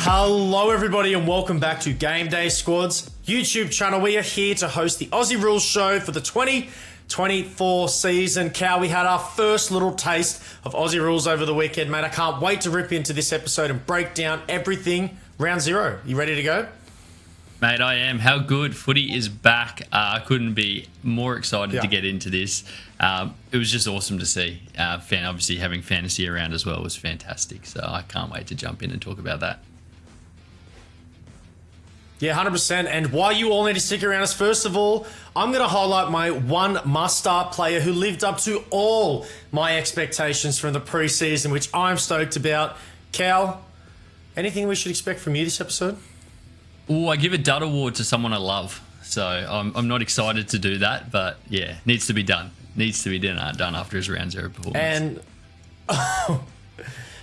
Hello everybody and welcome back to GameDay Squad's YouTube channel. We are here to host the Aussie Rules Show for the 2024 season. Cal, we had our first little taste of Aussie Rules over the weekend, mate. I can't wait to rip into this episode and break down everything round zero. You ready to go? Mate, I am. How good. Footy is back. I couldn't be more excited to get into this. It was just awesome to see. Obviously, having fantasy around as well was fantastic. So I can't wait to jump in and talk about that. Yeah, 100%. And why you all need to stick around is, first of all, I'm going to highlight my one must-start player who lived up to all my expectations from the preseason, which I'm stoked about. Cal, anything we should expect from you this episode? Oh, I give a dud award to someone I love. So I'm not excited to do that, but yeah, needs to be done. Needs to be done after his round zero performance. And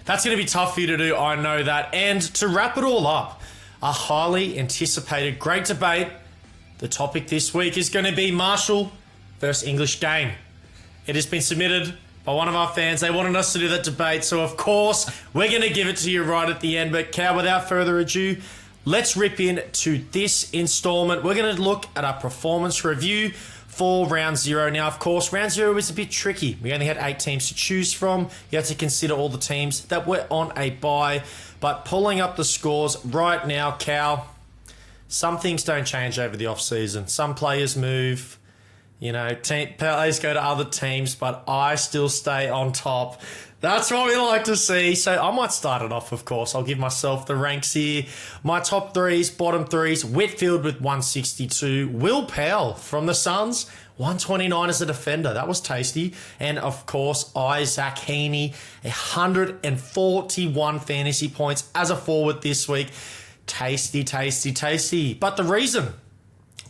that's going to be tough for you to do, I know that. And to wrap it all up, a highly anticipated great debate. The topic this week is going to be Marshall versus English game. It has been submitted by one of our fans. They wanted us to do that debate, so of course we're going to give it to you right at the end. But Cal, without further ado, let's rip into this installment. We're going to look at our performance review for round zero. Now, of course, round zero was a bit tricky. We only had 8 teams to choose from. You had to consider all the teams that were on a bye. But pulling up the scores right now, Cal, some things don't change over the off-season. Some players move, players go to other teams, but I still stay on top. That's what we like to see. So I might start it off, of course. I'll give myself the ranks here. My top threes, bottom threes, Whitfield with 162. Will Powell from the Suns, 129 as a defender. That was tasty. And, of course, Isaac Heaney, 141 fantasy points as a forward this week. Tasty, tasty, tasty. But the reason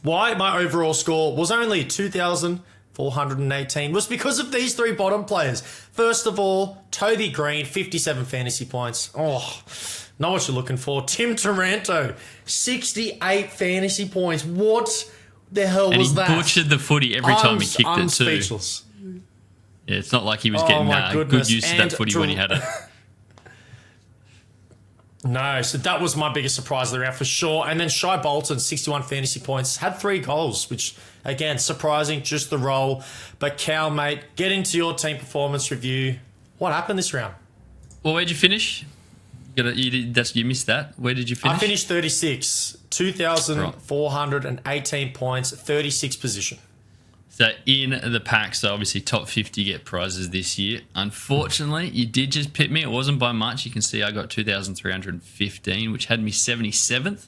why my overall score was only 2,418 was because of these 3 bottom players. First of all, Toby Green, 57 fantasy points. Oh, not what you're looking for. Tim Taranto, 68 fantasy points. What the hell was that? And he butchered the footy every time he kicked it too. Speechless. Yeah, it's not like he was getting good use of that footy when he had it. No, so that was my biggest surprise of the round for sure. And then Shai Bolton, 61 fantasy points, had 3 goals, which, again, surprising, just the role. But Cal, mate, get into your team performance review. What happened this round? Well, where'd you finish? You missed that. Where did you finish? I finished 36, 2,418 points, 36th position. So in the pack, so obviously top 50 get prizes this year. Unfortunately, you did just pit me. It wasn't by much. You can see I got 2,315, which had me 77th.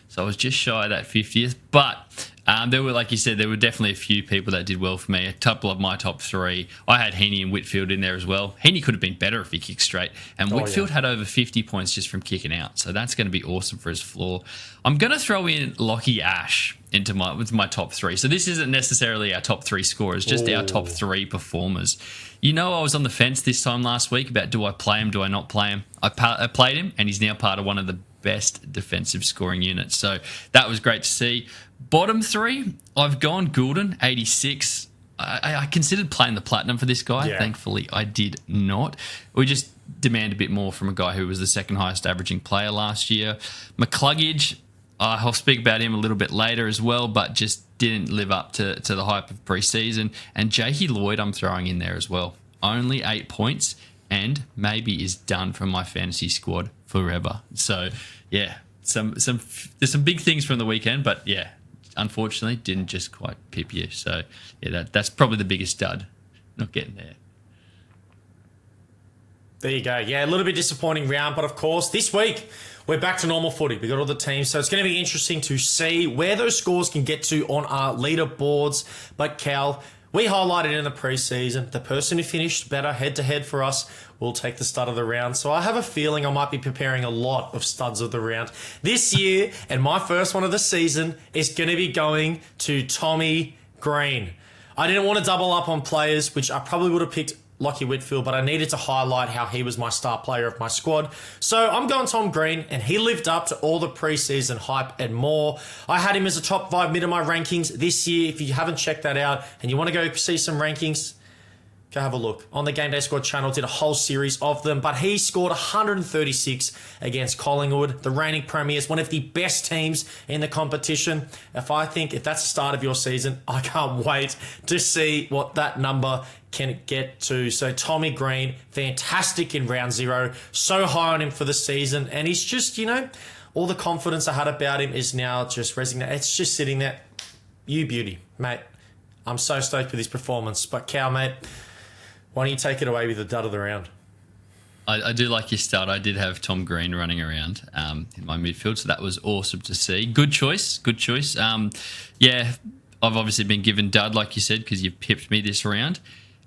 So I was just shy of that 50th. But there were, like you said, there were definitely a few people that did well for me. A couple of my top 3. I had Heaney and Whitfield in there as well. Heaney could have been better if he kicked straight. And Whitfield had over 50 points just from kicking out. So that's going to be awesome for his floor. I'm going to throw in Lachie Ash with my top 3. So this isn't necessarily our top 3 scorers, just our top 3 performers. I was on the fence this time last week about do I play him, do I not play him? I played him, and he's now part of one of the best defensive scoring units. So that was great to see. Bottom 3, I've gone Goulden, 86. I considered playing the platinum for this guy. Yeah. Thankfully, I did not. We just demand a bit more from a guy who was the second highest averaging player last year. McCluggage, I'll speak about him a little bit later as well, but just didn't live up to the hype of preseason. And Lloyd, I'm throwing in there as well. Only 8 points, and maybe is done from my fantasy squad forever. So, yeah, there's some big things from the weekend, but yeah, unfortunately, didn't just quite pip you. So, yeah, that's probably the biggest dud. Not getting there. There you go. Yeah, a little bit disappointing round, but of course, this week we're back to normal footy. We got all the teams, so it's going to be interesting to see where those scores can get to on our leaderboards. But Cal, we highlighted in the preseason, the person who finished better head-to-head for us will take the stud of the round. So I have a feeling I might be preparing a lot of studs of the round this year, and my first one of the season is going to be going to Tommy Green. I didn't want to double up on players, which I probably would have picked Lachie Whitfield, but I needed to highlight how he was my star player of my squad. So I'm going Tom Green, and he lived up to all the preseason hype and more. I had him as a top 5 mid in my rankings this year. If you haven't checked that out and you want to go see some rankings, Go have a look. On the GameDay Squad channel, did a whole series of them, but he scored 136 against Collingwood, the reigning premiers, one of the best teams in the competition. If that's the start of your season, I can't wait to see what that number can get to. So Tommy Green, fantastic in round 0, so high on him for the season, and he's just, all the confidence I had about him is now just resonating. It's just sitting there. You beauty, mate. I'm so stoked with his performance. But Cal, mate, why don't you take it away with the dud of the round? I do like your start. I did have Tom Green running around in my midfield, so that was awesome to see. Good choice. Yeah, I've obviously been given dud, like you said, because you've pipped me this round.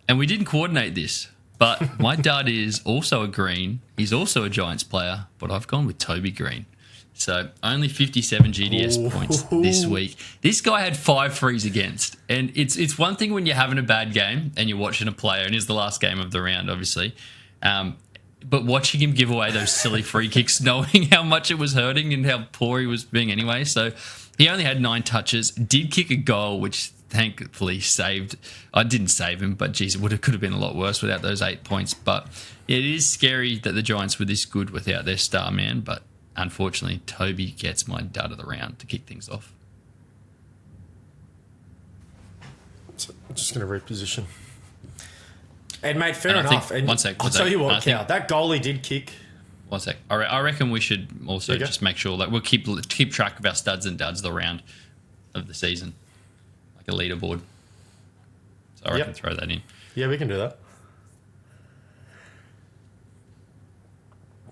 And we didn't coordinate this, but my dud is also a Green. He's also a Giants player, but I've gone with Toby Green. So only 57 GDS points this week. This guy had 5 frees against. And it's one thing when you're having a bad game and you're watching a player, and it's the last game of the round, obviously. But watching him give away those silly free kicks, knowing how much it was hurting and how poor he was being anyway. So he only had 9 touches, did kick a goal, which thankfully saved. I didn't save him, but geez, could have been a lot worse without those 8 points. But it is scary that the Giants were this good without their star man. But unfortunately, Toby gets my dud of the round to kick things off. So I'm just going to reposition. And mate, fair enough. And one sec. I'll tell you what, Cal, that goal he did kick. One sec. I reckon we should also just make sure that we'll keep track of our studs and duds the round of the season, like a leaderboard. So I reckon throw that in. Yeah, we can do that.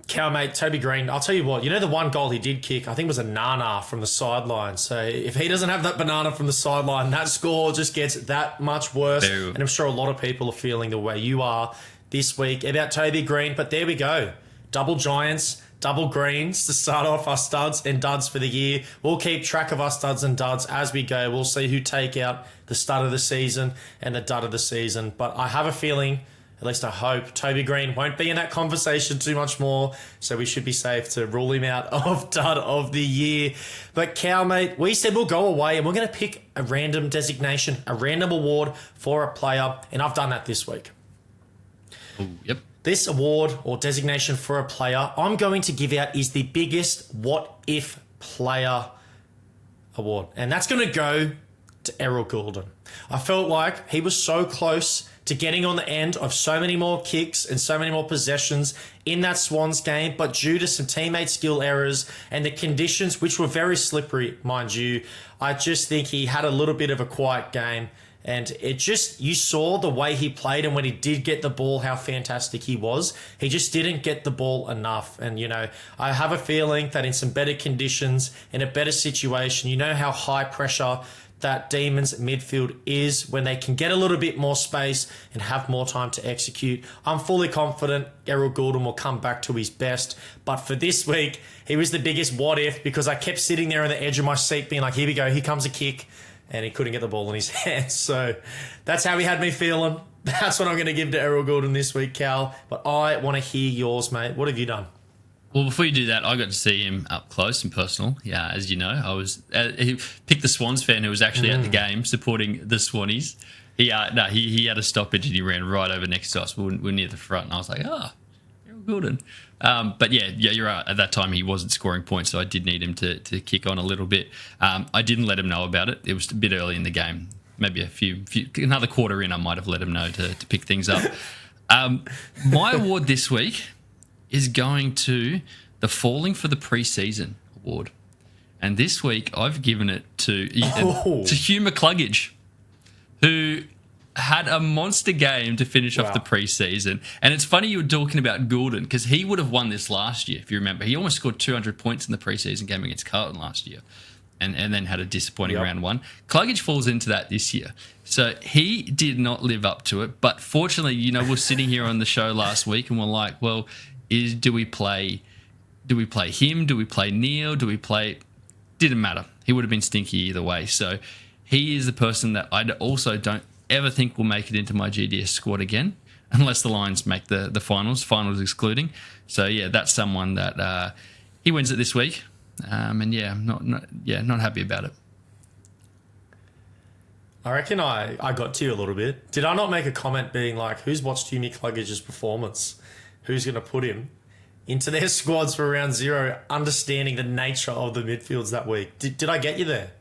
Cal, mate, Toby Green, I'll tell you what, the one goal he did kick, I think was a nana from the sideline. So if he doesn't have that banana from the sideline, that score just gets that much worse. And I'm sure a lot of people are feeling the way you are this week about Toby Green. But there we go. Double Giants, double Greens to start off our studs and duds for the year. We'll keep track of our studs and duds as we go. We'll see who take out the stud of the season and the dud of the season. But I have a feeling, at least I hope, Toby Green won't be in that conversation too much more, so we should be safe to rule him out of dud of the year. But Cal, mate, we said we'll go away and we're going to pick a random designation, a random award for a player, and I've done that this week. Ooh, yep. This award or designation for a player I'm going to give out is the biggest what-if player award, and that's going to go to Errol Goulden. I felt like he was so close to getting on the end of so many more kicks and so many more possessions in that Swans game, but due to some teammate skill errors and the conditions, which were very slippery, mind you, I just think he had a little bit of a quiet game. And you saw the way he played, and when he did get the ball, how fantastic he was. He just didn't get the ball enough. And, I have a feeling that in some better conditions, in a better situation, how high pressure that Demons midfield is when they can get a little bit more space and have more time to execute. I'm fully confident Errol Goulden will come back to his best. But for this week, he was the biggest what if, because I kept sitting there on the edge of my seat being like, here we go, here comes a kick. And he couldn't get the ball in his hands. So that's how he had me feeling. That's what I'm going to give to Errol Goulden this week, Cal. But I want to hear yours, mate. What have you done? Well, before you do that, I got to see him up close and personal. Yeah, as you know, he picked the Swans fan who was actually at the game supporting the Swannies. He had a stoppage and he ran right over next to us. We're near the front, and I was like, Errol Goulden. But yeah, you're right. At that time, he wasn't scoring points, so I did need him to kick on a little bit. I didn't let him know about it. It was a bit early in the game. Maybe another quarter in, I might have let him know to pick things up. My award this week is going to the Falling for the Preseason award. And this week, I've given it to Hugh McCluggage, who had a monster game to finish off the preseason. And it's funny you were talking about Goulden, because he would have won this last year, if you remember. He almost scored 200 points in the preseason game against Carlton last year and then had a disappointing round 1. Cluggage falls into that this year. So he did not live up to it. But fortunately, we're sitting here on the show last week and we're like, well, do we play him? Do we play Neil? Didn't matter. He would have been stinky either way. So he is the person that I also don't ever think will make it into my GDS squad again, unless the Lions make the finals excluding. So yeah, that's someone that he wins it this week, and yeah, not happy about it. I reckon I got to you a little bit. Did I not make a comment being like, who's watched Humi Cluggage's performance? Who's going to put him into their squads for round 0, understanding the nature of the midfields that week? Did I get you there?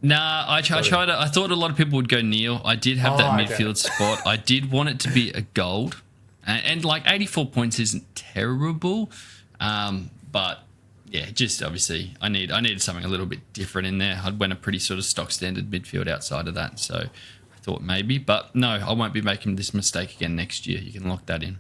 Nah, I tried to. I thought a lot of people would go Neil. I did have that midfield spot. I did want it to be a gold, and like 84 points isn't terrible, but yeah, just obviously I needed something a little bit different in there. I'd went a pretty sort of stock standard midfield outside of that, so I thought maybe, but no, I won't be making this mistake again next year. You can lock that in.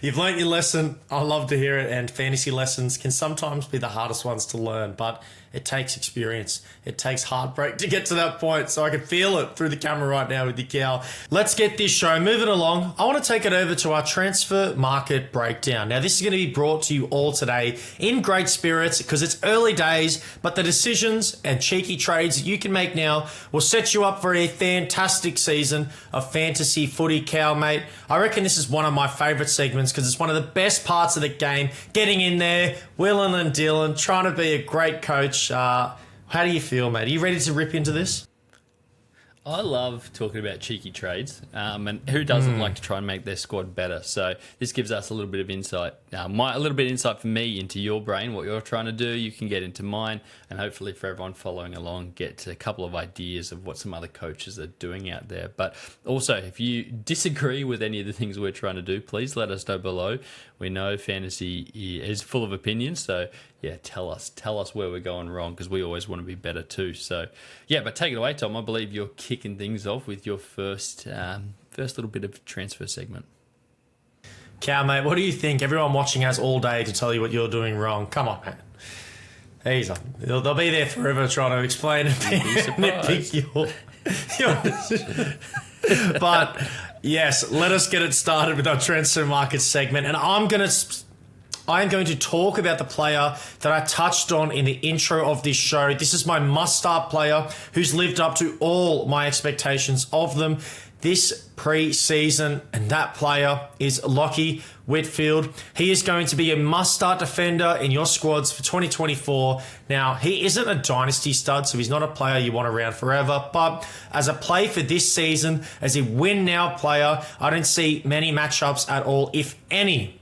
You've learnt your lesson. I love to hear it, and fantasy lessons can sometimes be the hardest ones to learn, but it takes experience. It takes heartbreak to get to that point, so I can feel it through the camera right now with the cow. Let's get this show moving along. I want to take it over to our transfer market breakdown. Now, this is going to be brought to you all today in great spirits because it's early days, but the decisions and cheeky trades that you can make now will set you up for a fantastic season of fantasy footy, cow, mate. I reckon this is one of my favourite segments because it's one of the best parts of the game. Getting in there, wheeling and dealing, trying to be a great coach. How do you feel, mate? Are you ready to rip into this? I love talking about cheeky trades, and who doesn't like to try and make their squad better? So this gives us a little bit of insight, a little bit of insight for me into your brain, what you're trying to do. You can get into mine, and hopefully for everyone following along, get a couple of ideas of what some other coaches are doing out there. But also, if you disagree with any of the things we're trying to do, please let us know below. We know fantasy is full of opinions, so yeah, tell us where we're going wrong because we always want to be better too. So yeah, but take it away, Tom. I believe you're kicking things off with your first little bit of transfer segment. Cow, mate, what do you think? Everyone watching has all day to tell you what you're doing wrong. Come on, man. Easy. They'll be there forever trying to explain and nitpick your decision. But yes, let us get it started with our transfer market segment, and I am going to talk about the player that I touched on in the intro of this show. This is my must-start player who's lived up to all my expectations of them this pre-season, and that player is Lachie Whitfield. He is going to be a must-start defender in your squads for 2024. Now, he isn't a dynasty stud, so he's not a player you want around forever, but as a play for this season, as a win-now player, I don't see many matchups at all, if any,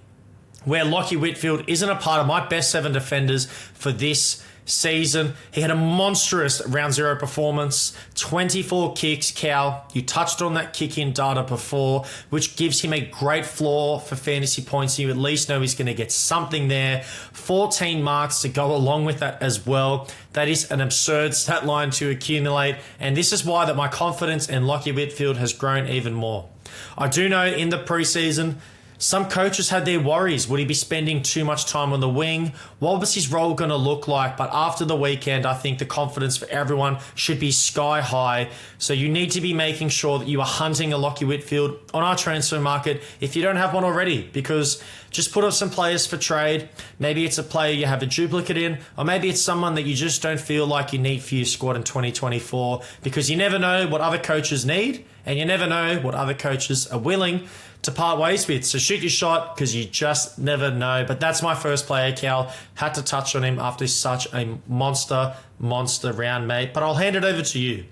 where Lachie Whitfield isn't a part of my best 7 defenders for this season. He had a monstrous round 0 performance, 24 kicks, Cal. You touched on that kick-in data before, which gives him a great floor for fantasy points. You at least know he's going to get something there. 14 marks to go along with that as well. That is an absurd stat line to accumulate, and this is why that my confidence in Lachie Whitfield has grown even more. I do know in the preseason, some coaches had their worries. Would he be spending too much time on the wing? What was his role going to look like? But after the weekend, I think the confidence for everyone should be sky high. So you need to be making sure that you are hunting a Lachie Whitfield on our transfer market if you don't have one already, because just put up some players for trade. Maybe it's a player you have a duplicate in, or maybe it's someone that you just don't feel like you need for your squad in 2024, because you never know what other coaches need, and you never know what other coaches are willing to part ways with. So shoot your shot because you just never know. But that's my first player, Cal. Had to touch on him after such a monster round, mate. But I'll hand it over to you.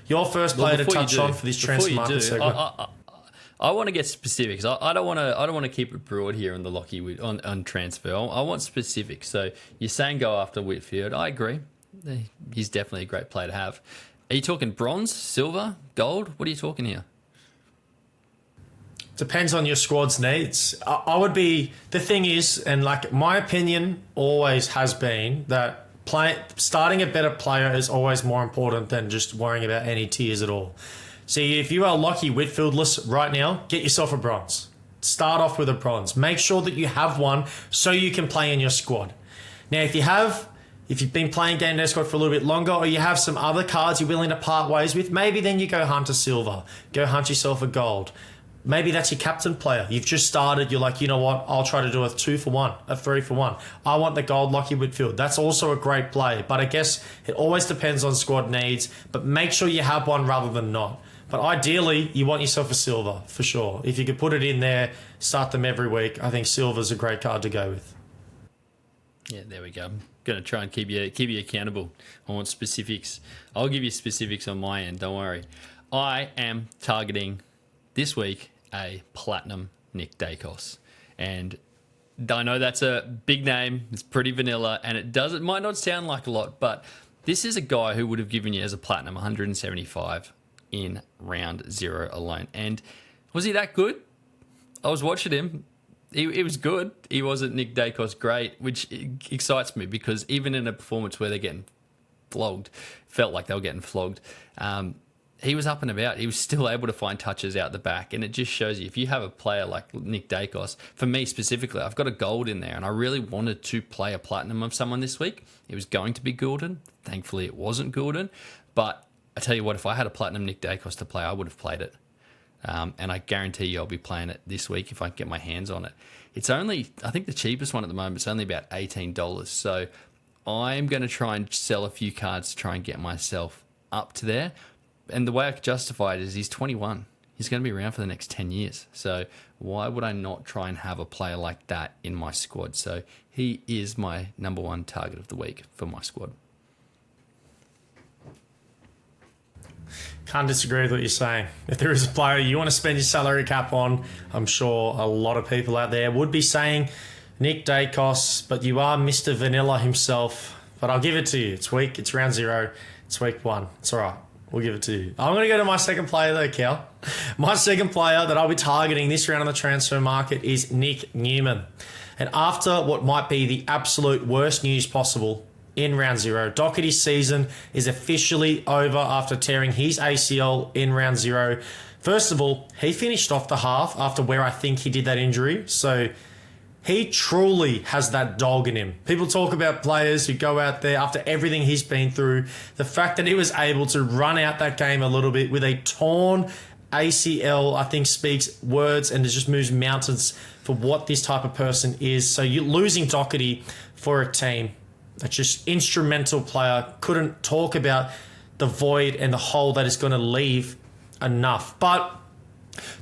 Your first player to touch on for this transfer market segment. I want to get specifics. I don't want to keep it broad here on the Lachie on transfer. I want specifics. So you're saying go after Whitfield. I agree. He's definitely a great player to have. Are you talking bronze, silver, gold? What are you talking here? Depends on your squad's needs. I would be, the thing is, and like my opinion always has been that starting a better player is always more important than just worrying about any tiers at all. See, if you are Lachie Whitfieldless right now, get yourself a bronze. Start off with a bronze. Make sure that you have one so you can play in your squad. Now, if you've been playing GameDay Squad for a little bit longer, or you have some other cards you're willing to part ways with, maybe then you go hunt a silver. Go hunt yourself a gold. Maybe that's your captain player. You've just started. You're like, you know what? I'll try to do a 2 for 1, a 3 for 1. I want the gold Lachie Whitfield. That's also a great play. But I guess it always depends on squad needs. But make sure you have one rather than not. But ideally, you want yourself a silver, for sure. If you could put it in there, start them every week, I think silver's a great card to go with. Yeah, there we go. I'm going to try and keep you accountable. I want specifics. I'll give you specifics on my end. Don't worry. I am targeting this week a platinum Nic Daicos, and I know that's a big name. It's pretty vanilla, and it might not sound like a lot, but this is a guy who would have given you as a platinum 175 in round 0 alone. And was he that good? I was watching him. He was good. He wasn't Nic Daicos great, which excites me because even in a performance where they're getting flogged, felt like they were getting flogged, he was up and about. He was still able to find touches out the back. And it just shows you, if you have a player like Nic Daicos, for me specifically, I've got a gold in there and I really wanted to play a platinum of someone this week. It was going to be Goulden. Thankfully, it wasn't Goulden. But I tell you what, if I had a platinum Nic Daicos to play, I would have played it. And I guarantee you I'll be playing it this week if I can get my hands on it. It's only, I think the cheapest one at the moment is only about $18. So I'm going to try and sell a few cards to try and get myself up to there. And the way I could justify it is he's 21. He's going to be around for the next 10 years. So why would I not try and have a player like that in my squad? So he is my number one target of the week for my squad. Can't disagree with what you're saying. If there is a player you want to spend your salary cap on, I'm sure a lot of people out there would be saying Nic Daicos, but you are Mr. Vanilla himself. But I'll give it to you. It's round 0. It's week 1. It's all right. We'll give it to you. I'm going to go to my second player though, Cal. My second player that I'll be targeting this round on the transfer market is Nic Newman. And after what might be the absolute worst news possible in round 0, Doherty's season is officially over after tearing his ACL in round 0. First of all, he finished off the half after where I think he did that injury. So he truly has that dog in him. People talk about players who go out there after everything he's been through. The fact that he was able to run out that game a little bit with a torn ACL, I think speaks words and it just moves mountains for what this type of person is. So you're losing Doherty for a team that's just instrumental player. Couldn't talk about the void and the hole that is going to leave enough. But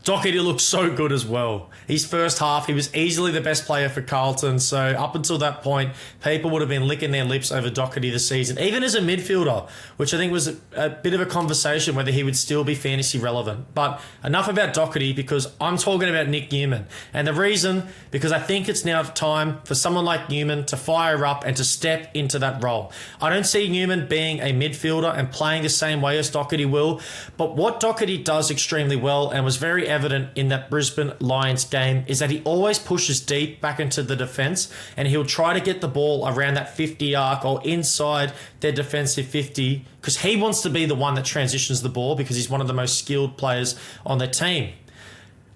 Doherty looked so good as well. His first half, he was easily the best player for Carlton. So up until that point, people would have been licking their lips over Doherty this season, even as a midfielder, which I think was a bit of a conversation whether he would still be fantasy relevant. But enough about Doherty because I'm talking about Nic Newman. And the reason, because I think it's now time for someone like Newman to fire up and to step into that role. I don't see Newman being a midfielder and playing the same way as Doherty will. But what Doherty does extremely well and was very evident in that Brisbane Lions game is that he always pushes deep back into the defence and he'll try to get the ball around that 50 arc or inside their defensive 50 because he wants to be the one that transitions the ball because he's one of the most skilled players on the team.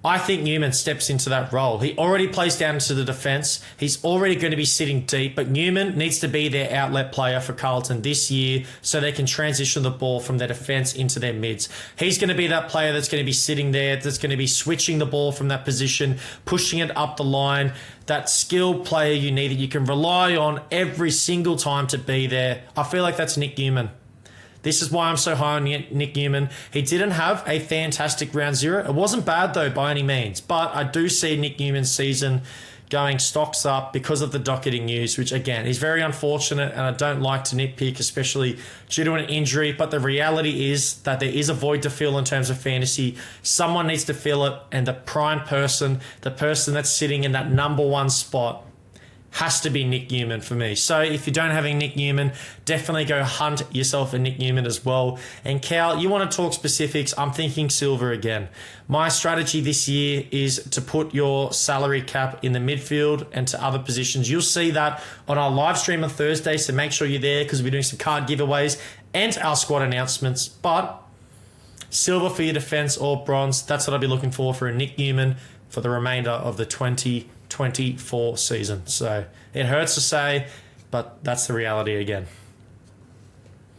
I think Newman steps into that role. He already plays down into the defence. He's already going to be sitting deep, but Newman needs to be their outlet player for Carlton this year so they can transition the ball from their defence into their mids. He's going to be that player that's going to be sitting there, that's going to be switching the ball from that position, pushing it up the line, that skilled player you need that you can rely on every single time to be there. I feel like that's Nic Newman. This is why I'm so high on Nic Newman. He didn't have a fantastic round 0. It wasn't bad, though, by any means. But I do see Nic Newman's season going stocks up because of the Doherty news, which, again, is very unfortunate. And I don't like to nitpick, especially due to an injury. But the reality is that there is a void to fill in terms of fantasy. Someone needs to fill it. And the prime person, the person that's sitting in that number 1 spot, has to be Nic Newman for me. So if you don't have a Nic Newman, definitely go hunt yourself a Nic Newman as well. And Cal, you want to talk specifics? I'm thinking silver again. My strategy this year is to put your salary cap in the midfield and to other positions. You'll see that on our live stream on Thursday, so make sure you're there because we're doing some card giveaways and our squad announcements. But silver for your defense or bronze, that's what I'll be looking for a Nic Newman for the remainder of the 2024 season. So it hurts to say, but that's the reality again.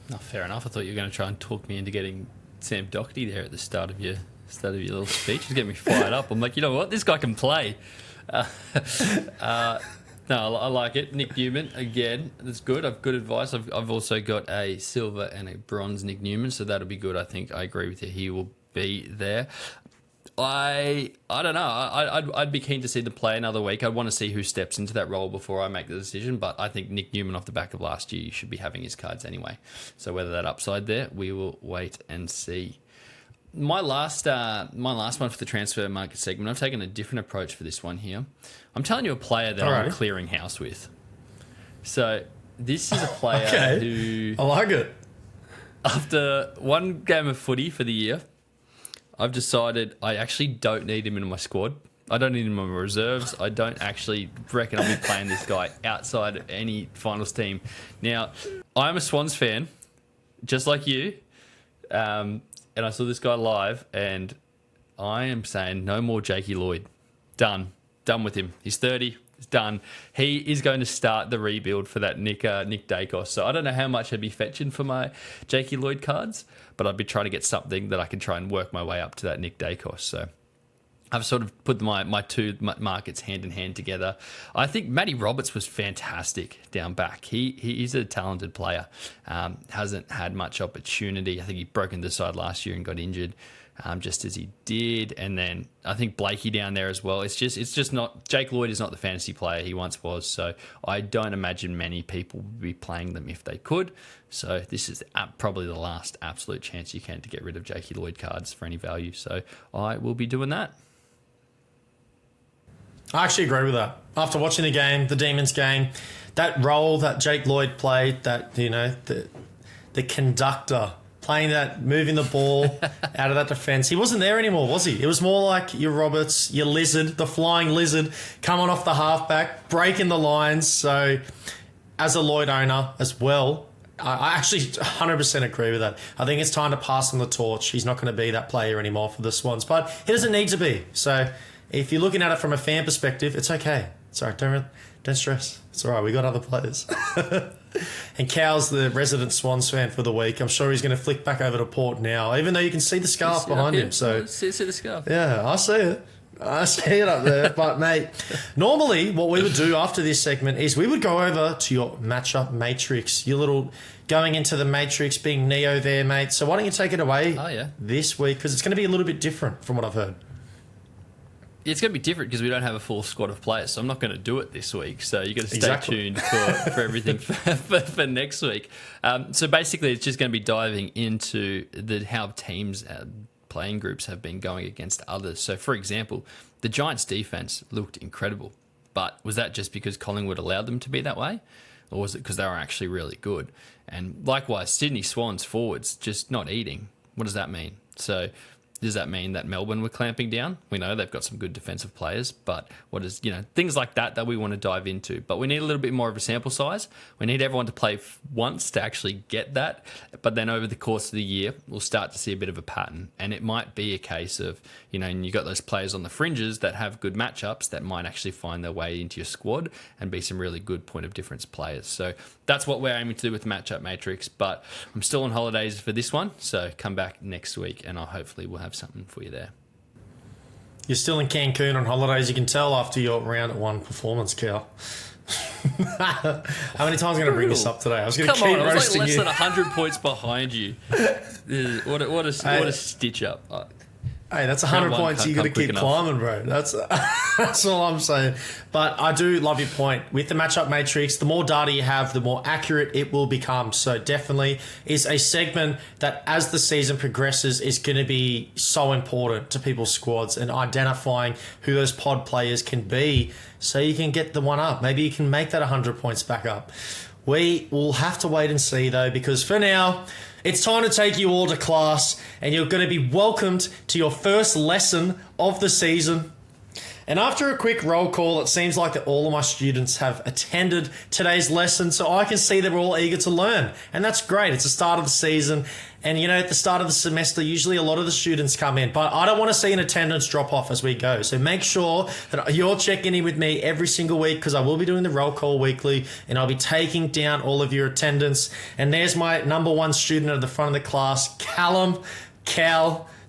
No, fair enough. I thought you were going to try and talk me into getting Sam Doherty there at the start of your little speech. Just get me fired up. I'm like, you know what? This guy can play. No, I like it. Nic Newman, again, that's good. I've good advice. I've also got a silver and a bronze Nic Newman, so that'll be good. I think I agree with you. He will be there. I don't know. I'd be keen to see them play another week. I'd want to see who steps into that role before I make the decision. But I think Nic Newman, off the back of last year, should be having his cards anyway. So whether that upside there, we will wait and see. My last one for the transfer market segment, I've taken a different approach for this one here. I'm telling you a player that I'm clearing house with. So this is a player who... I like it. After one game of footy for the year, I've decided I actually don't need him in my squad. I don't need him in my reserves. I don't actually reckon I'll be playing this guy outside of any finals team. Now, I'm a Swans fan, just like you. And I saw this guy live, and I am saying no more Jakey Lloyd. Done with him. He's 30. It's done. He is going to start the rebuild for that Nic Daicos. So I don't know how much I'd be fetching for my Jakey Lloyd cards, but I'd be trying to get something that I can try and work my way up to that Nic Daicos. So I've sort of put my two markets hand in hand together. I think Matty Roberts was fantastic down back. He's a talented player. Hasn't had much opportunity. I think he broke into the side last year and got injured, just as he did. And then I think Blakey down there as well. It's just not... Jake Lloyd is not the fantasy player he once was, so I don't imagine many people would be playing them if they could. So this is probably the last absolute chance you can to get rid of Jakey Lloyd cards for any value. So I will be doing that. I actually agree with that. After watching the game, the Demons game, that role that Jake Lloyd played, that, you know, the conductor, playing that, moving the ball out of that defence, he wasn't there anymore, was he? It was more like your Roberts, your Lizard, the flying Lizard, coming off the halfback, breaking the lines. So as a Lloyd owner as well, I actually 100% agree with that. I think it's time to pass on the torch. He's not going to be that player anymore for the Swans, but he doesn't need to be. So if you're looking at it from a fan perspective, it's okay. It's all right. Don't stress. It's all right. We got other players. And Cal's the resident Swans fan for the week. I'm sure he's going to flick back over to Port now, even though you can see the scarf behind him. So see the scarf. Yeah, I see it. I see it up there. But, mate, normally what we would do after this segment is we would go over to your matchup matrix, your little going into the matrix, being Neo there, mate. So why don't you take it away this week? Because it's going to be a little bit different from what I've heard. It's going to be different because we don't have a full squad of players, so I'm not going to do it this week. So you've got to stay tuned for everything for next week. So basically, it's just going to be diving into how teams, playing groups have been going against others. So, for example, the Giants' defense looked incredible, but was that just because Collingwood allowed them to be that way? Or was it because they were actually really good? And likewise, Sydney Swans forwards just not eating. What does that mean? So does that mean that Melbourne were clamping down? We know they've got some good defensive players, but things like that we want to dive into. But we need a little bit more of a sample size. We need everyone to play once to actually get that. But then over the course of the year, we'll start to see a bit of a pattern. And it might be a case of, and you got those players on the fringes that have good matchups that might actually find their way into your squad and be some really good point of difference players. So that's what we're aiming to do with the matchup matrix. But I'm still on holidays for this one, so come back next week and hopefully we'll have something for you there. You're still in Cancun on holidays, you can tell after your round at one performance, Cal. How many times am I going to bring this up today? I was going to keep roasting you. Less than 100 points behind you. What a stitch up. Hey, that's 100 points. You got to keep climbing, bro. That's all I'm saying. But I do love your point. With the matchup matrix, the more data you have, the more accurate it will become. So definitely is a segment that as the season progresses is going to be so important to people's squads and identifying who those pod players can be so you can get the one up. Maybe you can make that 100 points back up. We will have to wait and see, though, because for now, it's time to take you all to class, and you're going to be welcomed to your first lesson of the season. And after a quick roll call, it seems like that all of my students have attended today's lesson, so I can see that we're all eager to learn. And that's great. It's the start of the season. And, at the start of the semester, usually a lot of the students come in. But I don't want to see an attendance drop off as we go. So make sure that you're checking in with me every single week because I will be doing the roll call weekly and I'll be taking down all of your attendance. And there's my number one student at the front of the class, Cal,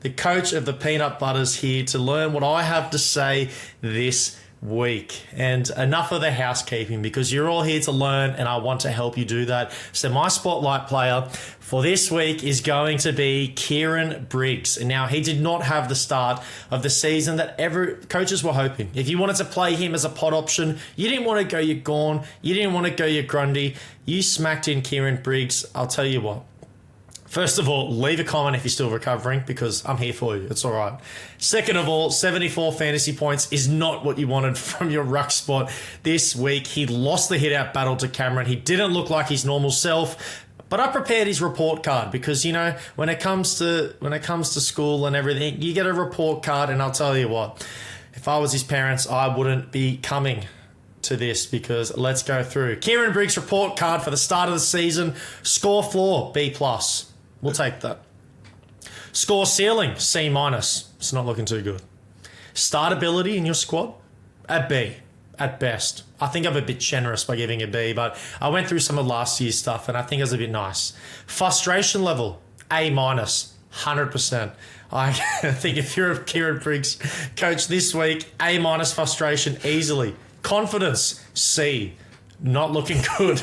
the coach of the Peanut Butters, here to learn what I have to say this week. And enough of the housekeeping, because you're all here to learn and I want to help you do that. So my spotlight player for this week is going to be Kieran Briggs. And now, he did not have the start of the season that coaches were hoping. If you wanted to play him as a pod option, you didn't want to go your Gawn, you didn't want to go your Grundy, you smacked in Kieran Briggs. I'll tell you what. First of all, leave a comment if you're still recovering, because I'm here for you. It's all right. Second of all, 74 fantasy points is not what you wanted from your ruck spot this week. He lost the hit-out battle to Cameron. He didn't look like his normal self. But I prepared his report card because, you know, when it comes to school and everything, you get a report card, and I'll tell you what, if I was his parents, I wouldn't be coming to this, because let's go through. Kieran Briggs' report card for the start of the season. Score floor, B+. We'll take that. Score ceiling, C-. It's not looking too good. Startability in your squad, a B at best. I think I'm a bit generous by giving a B, but I went through some of last year's stuff and I think it was a bit nice. Frustration level, A-, 100%. I think if you're a Kieran Briggs coach this week, A- frustration easily. Confidence, C. Not looking good.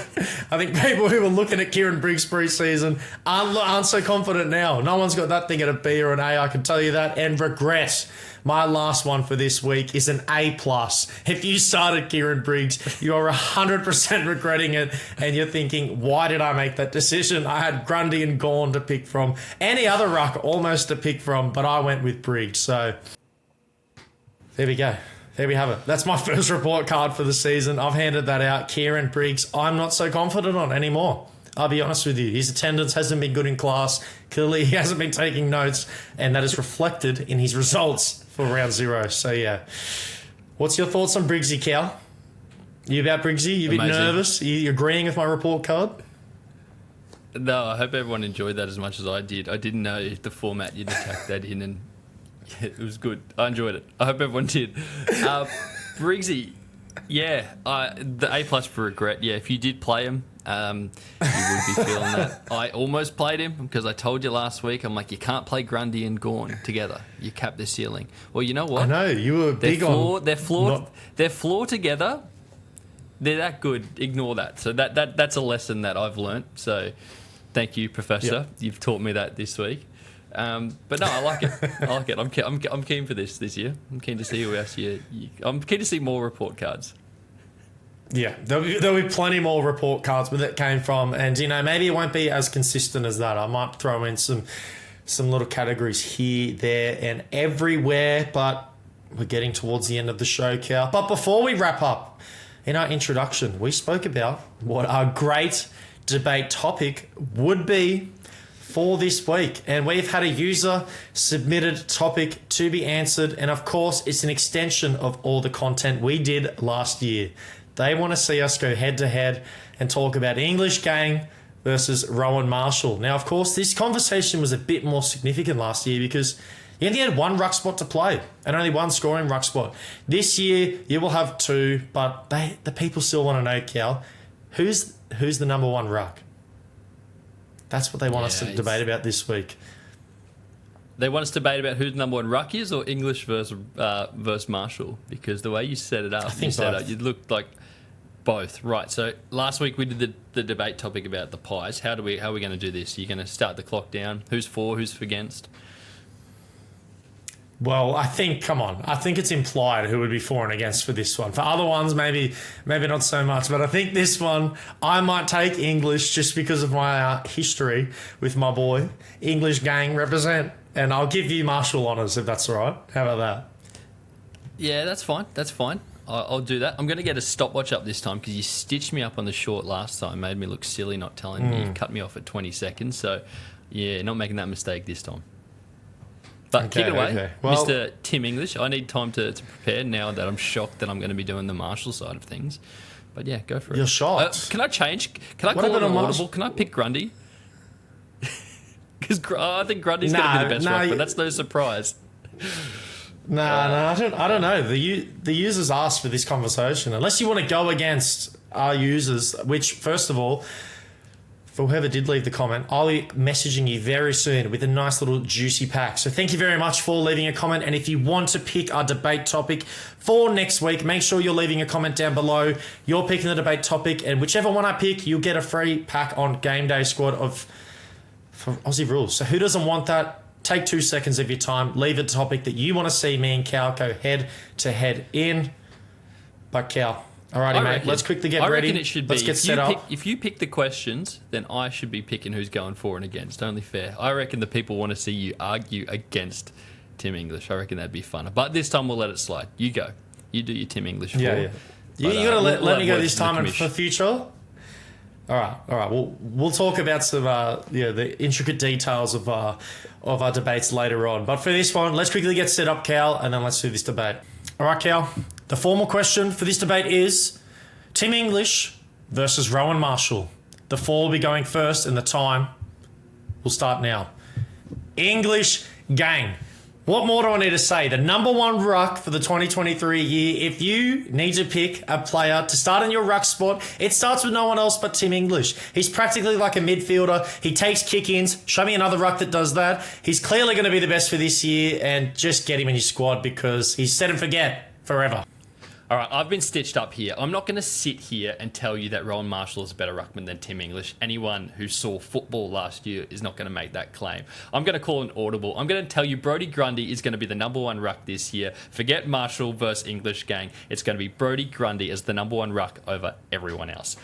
I think people who were looking at Kieran Briggs preseason aren't so confident now. No one's got that thing at a B or an A, I can tell you that. And regret. My last one for this week is an A+. If you started Kieran Briggs, you are 100% regretting it, and you're thinking, why did I make that decision? I had Grundy and Gawn to pick from. Any other ruck almost to pick from, but I went with Briggs. So there we go. There we have it. That's my first report card for the season. I've handed that out. Kieran Briggs, I'm not so confident on anymore. I'll be honest with you. His attendance hasn't been good in class. Clearly, he hasn't been taking notes, and that is reflected in his results for round 0. So, yeah. What's your thoughts on Briggsy, Cal? You about Briggsy? You a bit nervous? You agreeing with my report card? No, I hope everyone enjoyed that as much as I did. I didn't know the format you'd attack that in, and yeah, it was good. I enjoyed it. I hope everyone did. Briggsy, yeah, the A+ for regret. Yeah, if you did play him, you would be feeling that. I almost played him because I told you last week, I'm like, you can't play Grundy and Gawn together. You cap the ceiling. Well, you know what? I know, you were big on... They're flawed together. They're that good. Ignore that. So that's a lesson that I've learnt. So thank you, Professor. Yep. You've taught me that this week. But no, I like it. I like it. I'm keen for this year. I'm keen to see who else I'm keen to see more report cards. Yeah, there'll be plenty more report cards where that came from, and you know, maybe it won't be as consistent as that. I might throw in some little categories here, there, and everywhere. But we're getting towards the end of the show, Cal. But before we wrap up, in our introduction, we spoke about what our great debate topic would be for this week, and we've had a user submitted topic to be answered, and of course it's an extension of all the content we did last year. They want to see us go head to head and talk about English Gang versus Rowan Marshall. Now, of course, this conversation was a bit more significant last year because you only had one ruck spot to play and only one scoring ruck spot. This year you will have 2, but the people still want to know, Cal, who's the number 1 ruck? That's what they want us to debate about this week. They want us to debate about who the number 1 ruck is, or English versus Marshall? Because the way you set it up, you looked like both. Right. So last week we did the debate topic about the pies. How are we going to do this? Are you going to start the clock down? Who's for? Who's against? Well, I think it's implied who would be for and against for this one. For other ones, maybe not so much. But I think this one, I might take English just because of my history with my boy. English Gang represent. And I'll give you Marshall honours if that's all right. How about that? Yeah, that's fine. I'll do that. I'm going to get a stopwatch up this time because you stitched me up on the short last time. Made me look silly not telling me. You cut me off at 20 seconds. So, yeah, not making that mistake this time. But kick it away, okay. Well, Mr. Tim English. I need time to prepare now that I'm shocked that I'm going to be doing the Marshall side of things. But, yeah, go for it. You're shocked? Can I change? Can I call it an audible? Can I pick Grundy? Because I think Grundy's going to be the best one, but that's no surprise. No, I don't know. The users asked for this conversation. Unless you want to go against our users, which, first of all, for whoever did leave the comment, I'll be messaging you very soon with a nice little juicy pack. So thank you very much for leaving a comment. And if you want to pick our debate topic for next week, make sure you're leaving a comment down below. You're picking the debate topic, and whichever one I pick, you'll get a free pack on GameDay Squad for Aussie Rules. So who doesn't want that? Take 2 seconds of your time. Leave a topic that you want to see me and Cal go head to head in. But Cal, alrighty, mate. Let's quickly get ready. I reckon it should be. Let's get set up. If you pick the questions, then I should be picking who's going for and against. Only fair. I reckon the people want to see you argue against Tim English. I reckon that'd be fun. But this time we'll let it slide. You go. You do your Tim English. Yeah. You got to let me go this time and for future. All right. We'll talk about some the intricate details of our debates later on. But for this one, let's quickly get set up, Cal, and then let's do this debate. All right, Cal. The formal question for this debate is Tim English versus Rowan Marshall. The 4 will be going first, and the time will start now. English gang. What more do I need to say? The number 1 ruck for the 2023 year. If you need to pick a player to start in your ruck spot, it starts with no one else but Tim English. He's practically like a midfielder. He takes kick-ins. Show me another ruck that does that. He's clearly going to be the best for this year, and just get him in your squad because he's set and forget forever. All right, I've been stitched up here. I'm not going to sit here and tell you that Rowan Marshall is a better ruckman than Tim English. Anyone who saw football last year is not going to make that claim. I'm going to call an audible. I'm going to tell you Brodie Grundy is going to be the number 1 ruck this year. Forget Marshall versus English gang. It's going to be Brodie Grundy as the number 1 ruck over everyone else.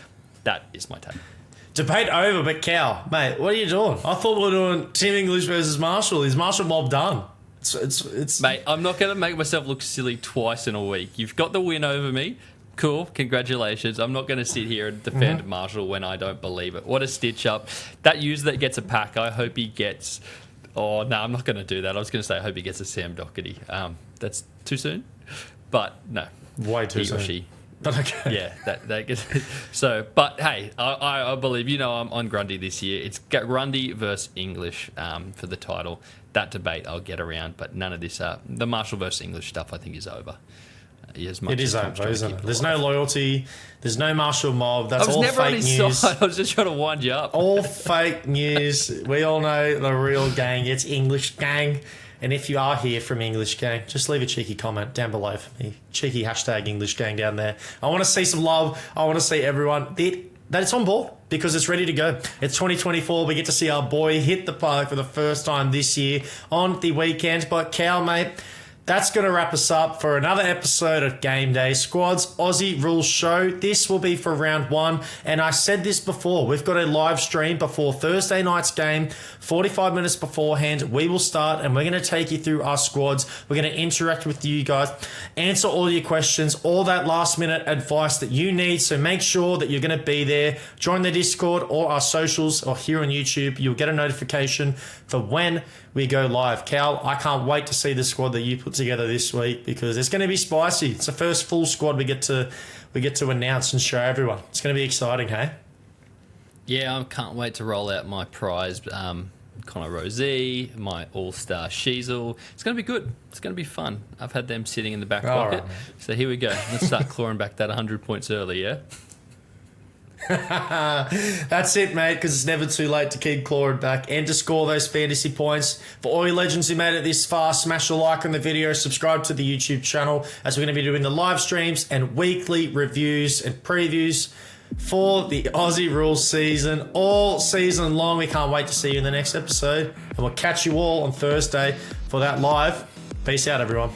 That is my take. Debate over, but Cal, mate, what are you doing? I thought we were doing Tim English versus Marshall. Is Marshall mob done? It's Mate, I'm not going to make myself look silly twice in a week. You've got the win over me. Cool, congratulations. I'm not going to sit here and defend Marshall when I don't believe it. What a stitch up. That user that gets a pack, I hope he gets... Oh, no, I'm not going to do that. I was going to say I hope he gets a Sam Doherty. That's too soon? But no. Way too soon. He or she. But okay. Yeah, that gets... So, but hey, I believe, I'm on Grundy this year. It's Grundy versus English for the title. That debate I'll get around, but none of this, the Marshall versus English stuff I think is over. It is over, isn't it? There's no loyalty. There's no Marshall mob. That's all fake news. I was never on his side. I was just trying to wind you up. All fake news. We all know the real gang. It's English gang. And if you are here from English gang, just leave a cheeky comment down below for me. Cheeky hashtag English gang down there. I want to see some love. I want to see everyone that it's on board because it's ready to go. It's 2024. We get to see our boy hit the park for the first time this year on the weekend. But Cal, mate, that's going to wrap us up for another episode of GameDay Squad's Aussie Rules Show. This will be for round 1. And I said this before, we've got a live stream before Thursday night's game. 45 minutes beforehand, we will start and we're going to take you through our squads. We're going to interact with you guys, answer all your questions, all that last minute advice that you need. So make sure that you're going to be there. Join the Discord or our socials or here on YouTube. You'll get a notification for when we go live. Cal, I can't wait to see the squad that you put together this week because it's going to be spicy. It's the first full squad we get to announce and show everyone. It's going to be exciting, hey? Yeah, I can't wait to roll out my prize Connor Rosé, my all-star Sheasel. It's going to be good. It's going to be fun. I've had them sitting in the back pocket. Right, so here we go. Let's start clawing back that 100 points early, yeah? That's it, mate, because it's never too late to keep clawing back and to score those fantasy points. For all you legends who made it this far, smash a like on the video, subscribe to the YouTube channel as we're going to be doing the live streams and weekly reviews and previews for the Aussie Rules season all season long. We can't wait to see you in the next episode, and we'll catch you all on Thursday for that live. Peace out, everyone.